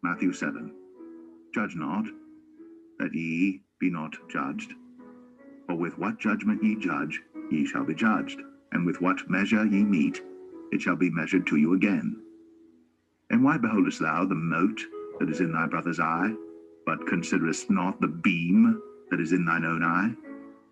Matthew 7. Judge not, that ye be not judged. For with what judgment ye judge, ye shall be judged, and with what measure ye mete, it shall be measured to you again. And why beholdest thou the mote that is in thy brother's eye, but considerest not the beam that is in thine own eye?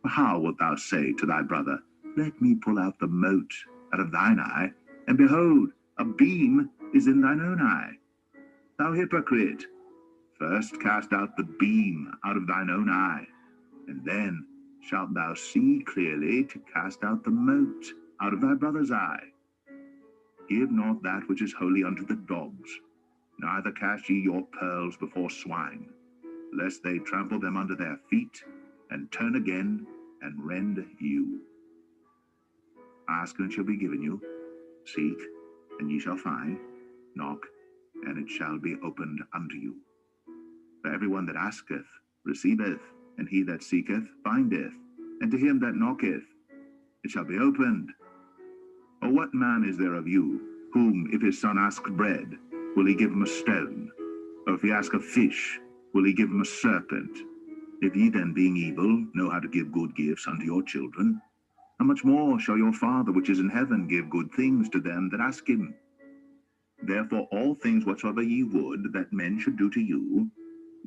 For how wilt thou say to thy brother, Let me pull out the mote out of thine eye, and behold, a beam is in thine own eye? Thou hypocrite, first cast out the beam out of thine own eye, and then shalt thou see clearly to cast out the mote out of thy brother's eye. Give not that which is holy unto the dogs, neither cast ye your pearls before swine, lest they trample them under their feet, and turn again and rend you. Ask, and it shall be given you. Seek, and ye shall find. Knock, and it shall be opened unto you. For everyone that asketh receiveth, and he that seeketh findeth, and to him that knocketh it shall be opened. Or what man is there of you, whom if his son ask bread, will he give him a stone? Or if he ask a fish, will he give him a serpent? If ye then, being evil, know how to give good gifts unto your children, how much more shall your Father which is in heaven give good things to them that ask him? Therefore all things whatsoever ye would that men should do to you,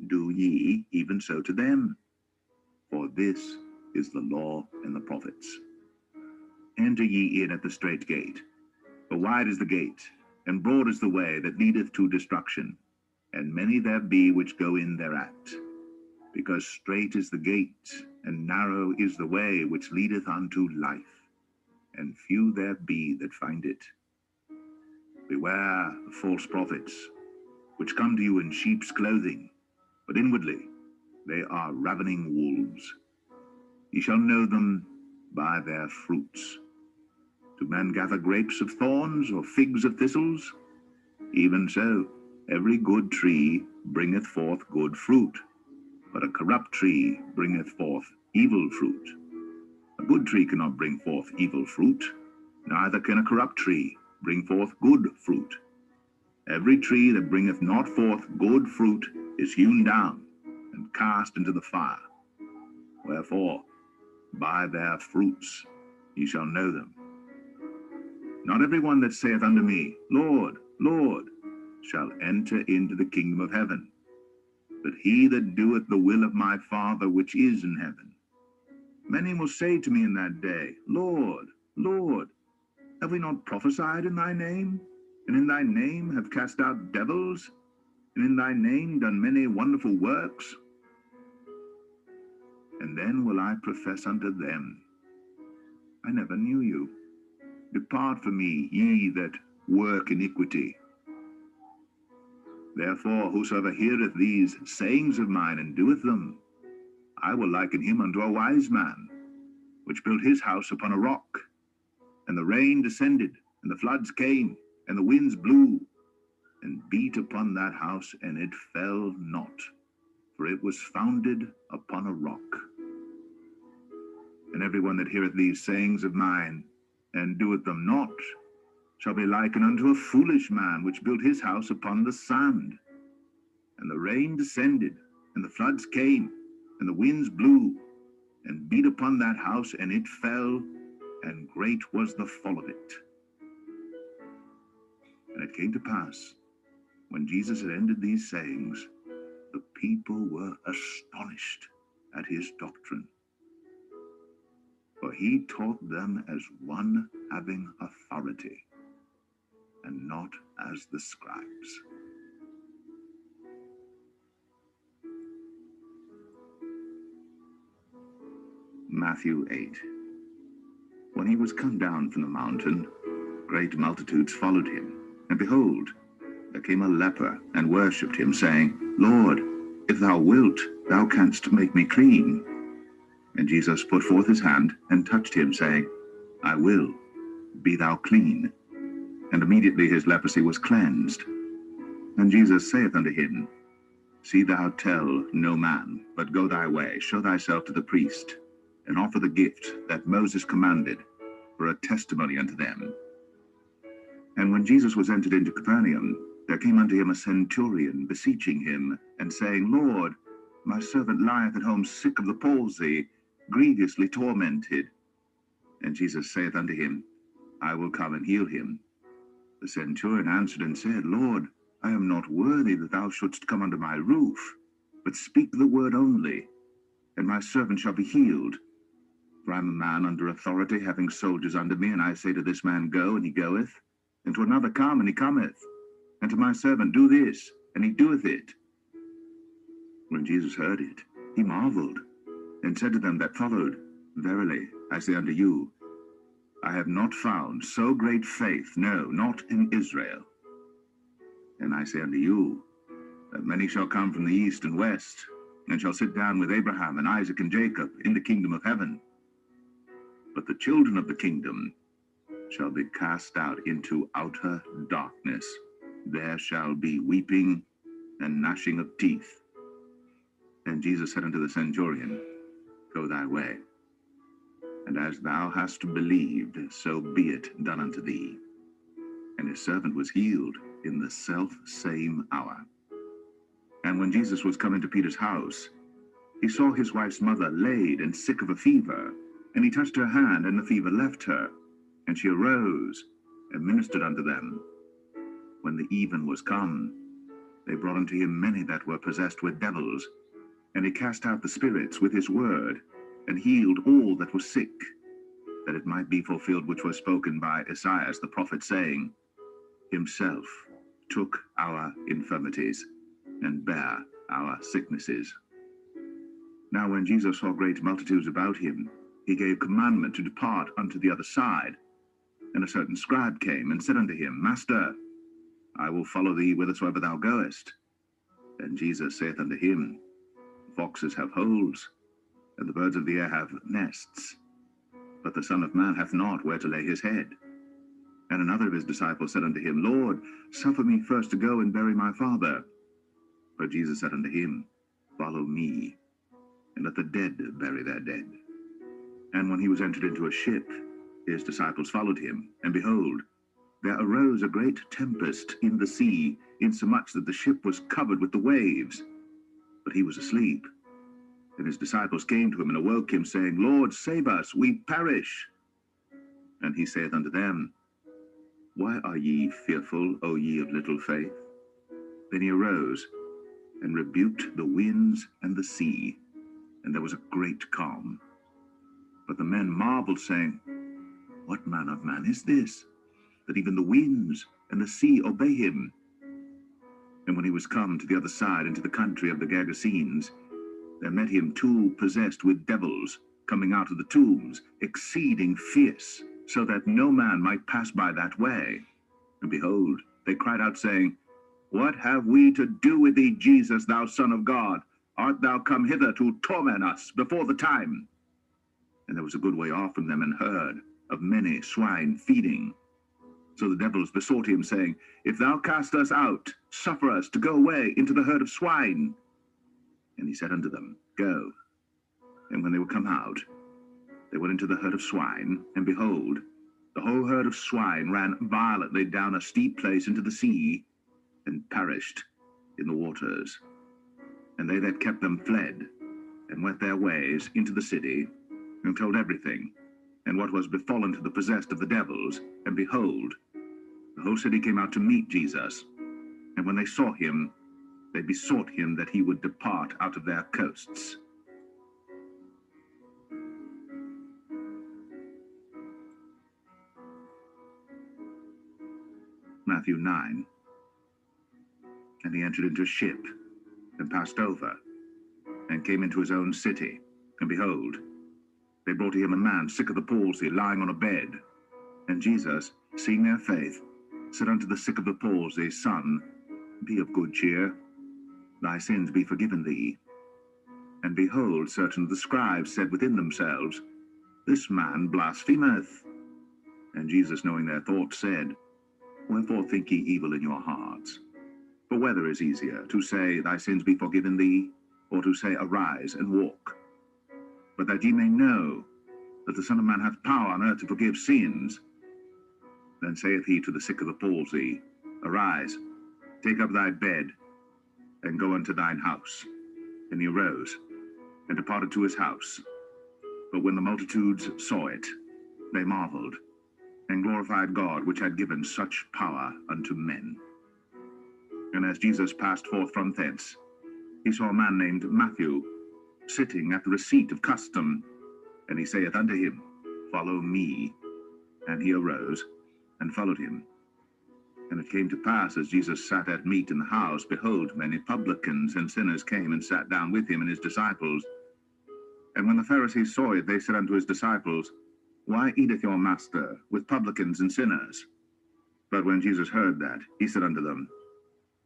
do ye even so to them. For this is the law and the prophets. Enter ye in at the strait gate. For wide is the gate, and broad is the way that leadeth to destruction, and many there be which go in thereat. Because strait is the gate, and narrow is the way which leadeth unto life, and few there be that find it. Beware of false prophets, which come to you in sheep's clothing, but inwardly they are ravening wolves. Ye shall know them by their fruits. Do men gather grapes of thorns, or figs of thistles? Even so, every good tree bringeth forth good fruit, but a corrupt tree bringeth forth evil fruit. A good tree cannot bring forth evil fruit, neither can a corrupt tree bring forth good fruit. Every tree that bringeth not forth good fruit is hewn down and cast into the fire. Wherefore, by their fruits ye shall know them. Not every one that saith unto me, Lord, Lord, shall enter into the kingdom of heaven, but he that doeth the will of my Father which is in heaven. Many will say to me in that day, Lord, Lord, have we not prophesied in thy name, and in thy name have cast out devils, and in thy name done many wonderful works? And then will I profess unto them, I never knew you. Depart from me, ye that work iniquity. Therefore, whosoever heareth these sayings of mine and doeth them, I will liken him unto a wise man, which built his house upon a rock. And the rain descended, and the floods came, and the winds blew, and beat upon that house, and it fell not, for it was founded upon a rock. And every one that heareth these sayings of mine, and doeth them not, shall be likened unto a foolish man, which built his house upon the sand. And the rain descended, and the floods came, and the winds blew, and beat upon that house, and it fell, and great was the fall of it. And it came to pass, when Jesus had ended these sayings, the people were astonished at his doctrine. For he taught them as one having authority, and not as the scribes. Matthew 8. When he was come down from the mountain, great multitudes followed him. And behold, there came a leper, and worshipped him, saying, Lord, if thou wilt, thou canst make me clean. And Jesus put forth his hand, and touched him, saying, I will, be thou clean. And immediately his leprosy was cleansed. And Jesus saith unto him, See thou tell no man, but go thy way, show thyself to the priest, and offer the gift that Moses commanded, for a testimony unto them. And when Jesus was entered into Capernaum, there came unto him a centurion, beseeching him, and saying, Lord, my servant lieth at home sick of the palsy, grievously tormented. And Jesus saith unto him, I will come and heal him. The centurion answered and said, Lord, I am not worthy that thou shouldst come under my roof, but speak the word only, and my servant shall be healed. For I am a man under authority, having soldiers under me, and I say to this man, Go, and he goeth, and to another, Come, and he cometh, and to my servant, Do this, and he doeth it. When Jesus heard it, he marveled, and said to them that followed, Verily, I say unto you, I have not found so great faith, no, not in Israel. And I say unto you, that many shall come from the east and west, and shall sit down with Abraham and Isaac and Jacob in the kingdom of heaven. But the children of the kingdom shall be cast out into outer darkness. There shall be weeping and gnashing of teeth. And Jesus said unto the centurion, Go thy way, and as thou hast believed, so be it done unto thee. And his servant was healed in the self-same hour. And when Jesus was come into Peter's house, he saw his wife's mother laid and sick of a fever, and he touched her hand, and the fever left her, and she arose and ministered unto them. When the even was come, they brought unto him many that were possessed with devils, and he cast out the spirits with his word, and healed all that were sick, that it might be fulfilled which was spoken by Esaias the prophet, saying, Himself took our infirmities, and bare our sicknesses. Now when Jesus saw great multitudes about him, he gave commandment to depart unto the other side. And a certain scribe came, and said unto him, Master, I will follow thee whithersoever thou goest. And Jesus saith unto him, Foxes have holes, and the birds of the air have nests, but the Son of Man hath not where to lay his head. And another of his disciples said unto him, Lord, suffer me first to go and bury my father. But Jesus said unto him, Follow me, and let the dead bury their dead. And when he was entered into a ship, his disciples followed him, and behold, there arose a great tempest in the sea, insomuch that the ship was covered with the waves. But he was asleep. And his disciples came to him and awoke him, saying, Lord, save us, we perish. And he saith unto them, Why are ye fearful, O ye of little faith? Then he arose, and rebuked the winds and the sea, and there was a great calm. But the men marveled, saying, What manner of man is this, that even the winds and the sea obey him? And when he was come to the other side, into the country of the Gergesenes, there met him two possessed with devils, coming out of the tombs, exceeding fierce, so that no man might pass by that way. And behold, they cried out, saying, What have we to do with thee, Jesus, thou Son of God? Art thou come hither to torment us before the time? And there was a good way off from them an herd of many swine feeding. So the devils besought him, saying, If thou cast us out, suffer us to go away into the herd of swine. And he said unto them, Go. And when they were come out, they went into the herd of swine, and behold, the whole herd of swine ran violently down a steep place into the sea, and perished in the waters. And they that kept them fled, and went their ways into the city, and told everything, and what was befallen to the possessed of the devils. And behold, the whole city came out to meet Jesus. And when they saw him, they besought him that he would depart out of their coasts. Matthew 9. And he entered into a ship, and passed over, and came into his own city. And behold, they brought to him a man sick of the palsy, lying on a bed. And Jesus, seeing their faith, said unto the sick of the palsy, Son, be of good cheer, thy sins be forgiven thee. And behold, certain of the scribes said within themselves, This man blasphemeth. And Jesus, knowing their thoughts, said, Wherefore think ye evil in your hearts? For whether is easier, to say, Thy sins be forgiven thee, or to say, Arise and walk? But that ye may know that the Son of Man hath power on earth to forgive sins. Then saith he to the sick of the palsy, Arise, Take up thy bed, and go unto thine house. And he arose, and departed to his house. But when the multitudes saw it, they marveled, and glorified God, which had given such power unto men. And as Jesus passed forth from thence, he saw a man named Matthew, sitting at the receipt of custom. And he saith unto him, Follow me. And he arose, and followed him. And it came to pass, as Jesus sat at meat in the house, behold, many publicans and sinners came and sat down with him and his disciples. And when the Pharisees saw it, they said unto his disciples, Why eateth your master with publicans and sinners? But when Jesus heard that, he said unto them,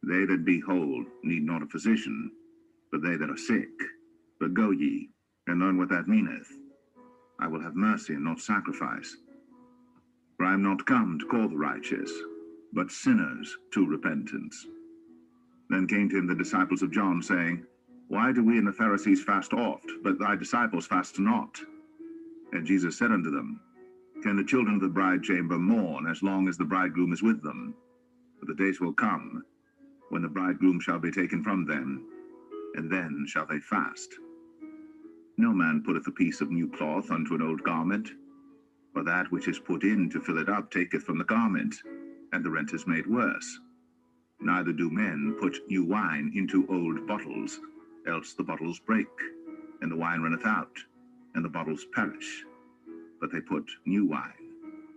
They that be whole need not a physician, but they that are sick. But go ye, and learn what that meaneth. I will have mercy and not sacrifice. For I am not come to call the righteous, but sinners to repentance. Then came to him the disciples of John, saying, Why do we and the Pharisees fast oft, but thy disciples fast not? And Jesus said unto them, Can the children of the bride chamber mourn as long as the bridegroom is with them? But the days will come, when the bridegroom shall be taken from them, and then shall they fast. No man putteth a piece of new cloth unto an old garment, for that which is put in to fill it up taketh from the garment, and the rent is made worse. Neither do men put new wine into old bottles, else the bottles break, and the wine runneth out, and the bottles perish. But they put new wine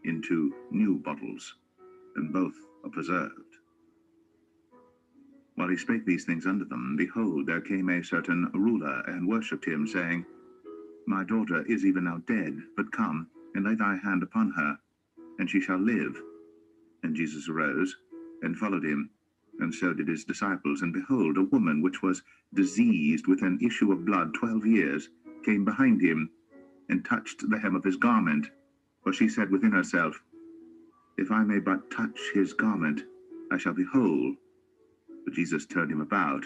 into new bottles, and both are preserved. While he spake these things unto them, behold, there came a certain ruler, and worshipped him, saying, My daughter is even now dead, but come, and lay thy hand upon her, and she shall live. And Jesus arose, and followed him, and so did his disciples. And behold, a woman which was diseased with an issue of blood 12 years came behind him, and touched the hem of his garment. For she said within herself, If I may but touch his garment, I shall be whole. But Jesus turned him about,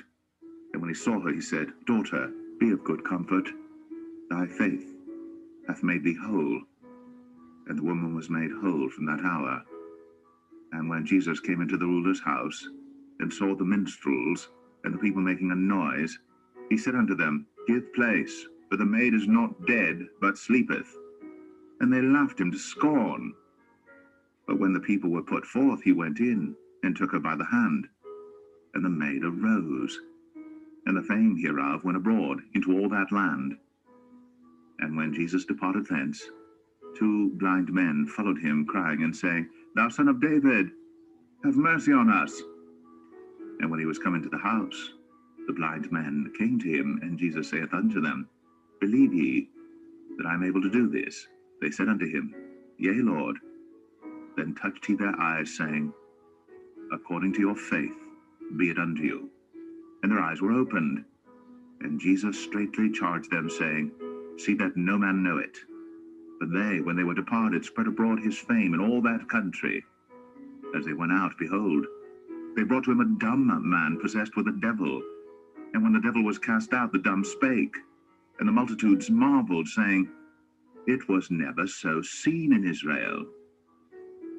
and when he saw her, he said, Daughter, be of good comfort. Thy faith hath made thee whole. And the woman was made whole from that hour. And when Jesus came into the ruler's house, and saw the minstrels and the people making a noise, he said unto them, Give place, for the maid is not dead, but sleepeth. And they laughed him to scorn. But when the people were put forth, he went in, and took her by the hand. And the maid arose, and the fame hereof went abroad into all that land. And when Jesus departed thence, 2 blind men followed him, crying and saying, Thou son of David, have mercy on us. And when he was come into the house, the blind men came to him, and Jesus saith unto them, Believe ye that I am able to do this? They said unto him, Yea, Lord. Then touched he their eyes, saying, According to your faith be it unto you. And their eyes were opened. And Jesus straitly charged them, saying, See that no man know it. But they, when they were departed, spread abroad his fame in all that country. As they went out, behold, they brought to him a dumb man possessed with a devil. And when the devil was cast out, the dumb spake. And the multitudes marveled, saying, It was never so seen in Israel.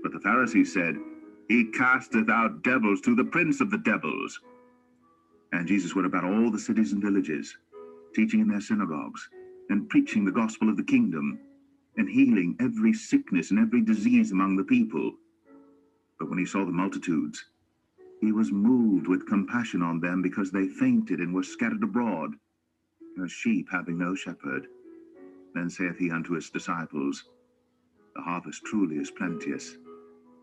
But the Pharisees said, He casteth out devils through the prince of the devils. And Jesus went about all the cities and villages, teaching in their synagogues, and preaching the gospel of the kingdom, and healing every sickness and every disease among the people. But when he saw the multitudes, he was moved with compassion on them, because they fainted and were scattered abroad, as sheep having no shepherd. Then saith he unto his disciples, The harvest truly is plenteous,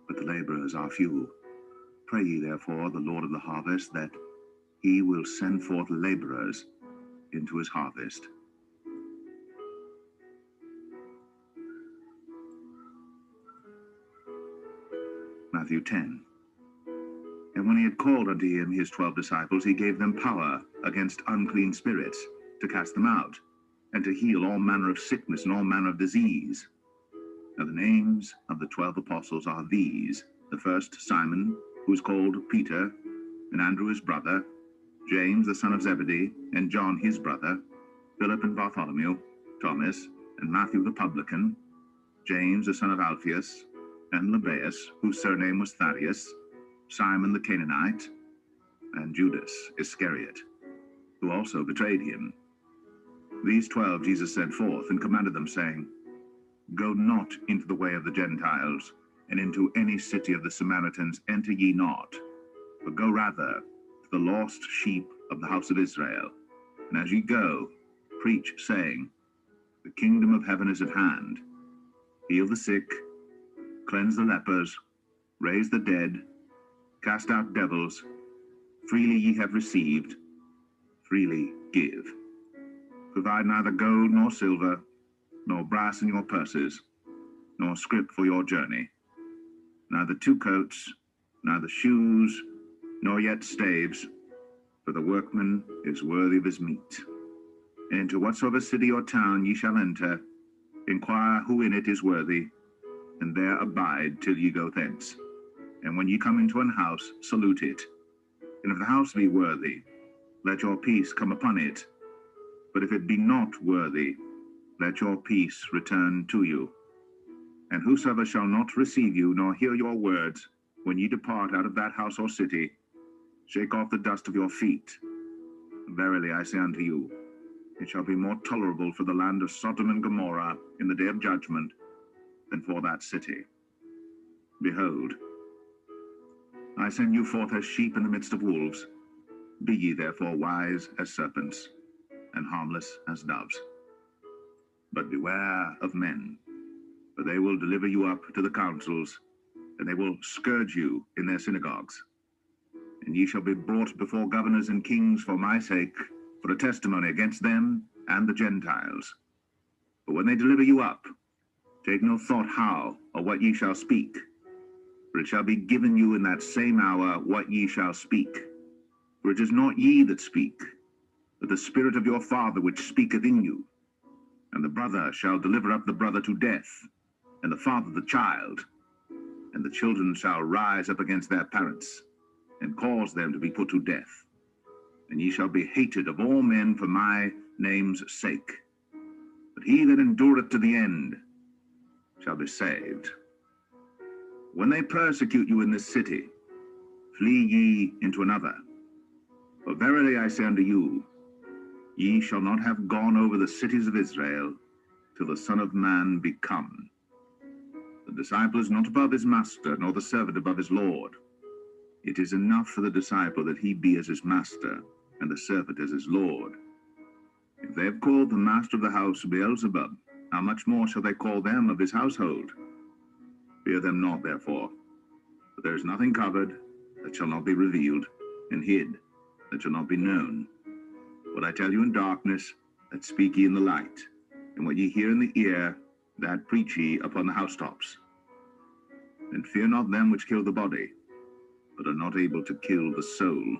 but the laborers are few. Pray ye therefore the Lord of the harvest, that he will send forth laborers into his harvest. Matthew 10. And when he had called unto him his 12 disciples, he gave them power against unclean spirits, to cast them out, and to heal all manner of sickness and all manner of disease. Now the names of the 12 apostles are these: the first Simon, who is called Peter, and Andrew his brother, James the son of Zebedee, and John his brother, Philip and Bartholomew, Thomas, and Matthew the publican, James the son of Alphaeus, and Lebbaeus, whose surname was Thaddeus, Simon the Canaanite, and Judas Iscariot, who also betrayed him. These 12 Jesus sent forth and commanded them, saying, Go not into the way of the Gentiles, and into any city of the Samaritans enter ye not, but go rather to the lost sheep of the house of Israel. And as ye go, preach, saying, The kingdom of heaven is at hand. Heal the sick, cleanse the lepers, raise the dead, cast out devils. Freely ye have received, freely give. Provide neither gold nor silver, nor brass in your purses, nor scrip for your journey, neither 2 coats, neither shoes, nor yet staves, for the workman is worthy of his meat. And into whatsoever city or town ye shall enter, inquire who in it is worthy, and there abide till ye go thence. And when ye come into an house, salute it. And if the house be worthy, let your peace come upon it. But if it be not worthy, let your peace return to you. And whosoever shall not receive you, nor hear your words, when ye depart out of that house or city, shake off the dust of your feet. Verily I say unto you, it shall be more tolerable for the land of Sodom and Gomorrah in the day of judgment than for that city. Behold, I send you forth as sheep in the midst of wolves. Be ye therefore wise as serpents, and harmless as doves. But beware of men, for they will deliver you up to the councils, and they will scourge you in their synagogues. And ye shall be brought before governors and kings for my sake, for a testimony against them and the Gentiles. But when they deliver you up, take no thought how or what ye shall speak, for it shall be given you in that same hour what ye shall speak. For it is not ye that speak, but the Spirit of your Father which speaketh in you. And the brother shall deliver up the brother to death, and the father the child. And the children shall rise up against their parents, and cause them to be put to death. And ye shall be hated of all men for my name's sake. But he that endureth to the end shall be saved. When they persecute you in this city, flee ye into another. For verily I say unto you, ye shall not have gone over the cities of Israel till the Son of Man be come. The disciple is not above his master, nor the servant above his Lord. It is enough for the disciple that he be as his master, and the servant as his Lord. If they have called the master of the house Beelzebub, how much more shall they call them of his household? Fear them not, therefore, for there is nothing covered that shall not be revealed, and hid that shall not be known. What I tell you in darkness, that speak ye in the light, and what ye hear in the ear, that preach ye upon the housetops. And fear not them which kill the body, but are not able to kill the soul,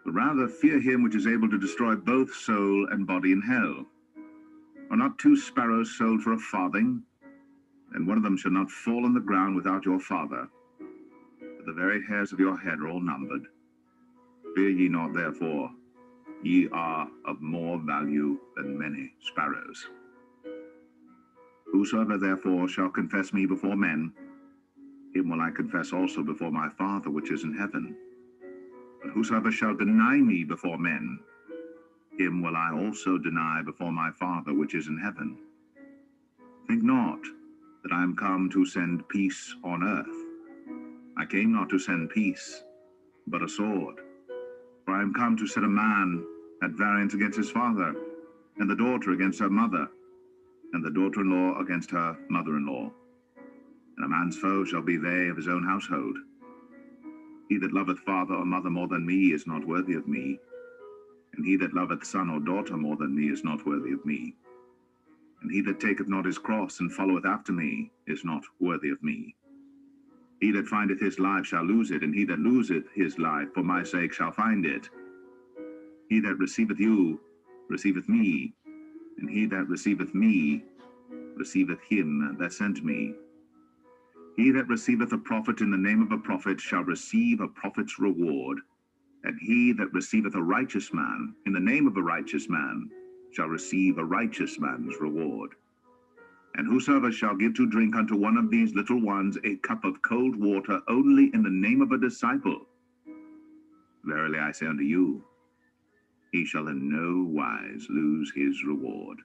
but rather fear him which is able to destroy both soul and body in hell. Are not 2 sparrows sold for a farthing? And one of them shall not fall on the ground without your Father. But the very hairs of your head are all numbered. Fear ye not, therefore, ye are of more value than many sparrows. Whosoever therefore shall confess me before men, him will I confess also before my Father which is in heaven. But whosoever shall deny me before men, him will I also deny before my Father which is in heaven. Think not that I am come to send peace on earth. I came not to send peace, but a sword. For I am come to set a man at variance against his father, and the daughter against her mother, and the daughter-in-law against her mother-in-law. And a man's foe shall be they of his own household. He that loveth father or mother more than me is not worthy of me, and he that loveth son or daughter more than me is not worthy of me. And he that taketh not his cross and followeth after me is not worthy of me. He that findeth his life shall lose it, and he that loseth his life for my sake shall find it. He that receiveth you receiveth me, and he that receiveth me receiveth him that sent me. He that receiveth a prophet in the name of a prophet shall receive a prophet's reward, and he that receiveth a righteous man in the name of a righteous man shall receive a righteous man's reward. And whosoever shall give to drink unto one of these little ones a cup of cold water only in the name of a disciple, Verily I say unto you, he shall in no wise lose his reward.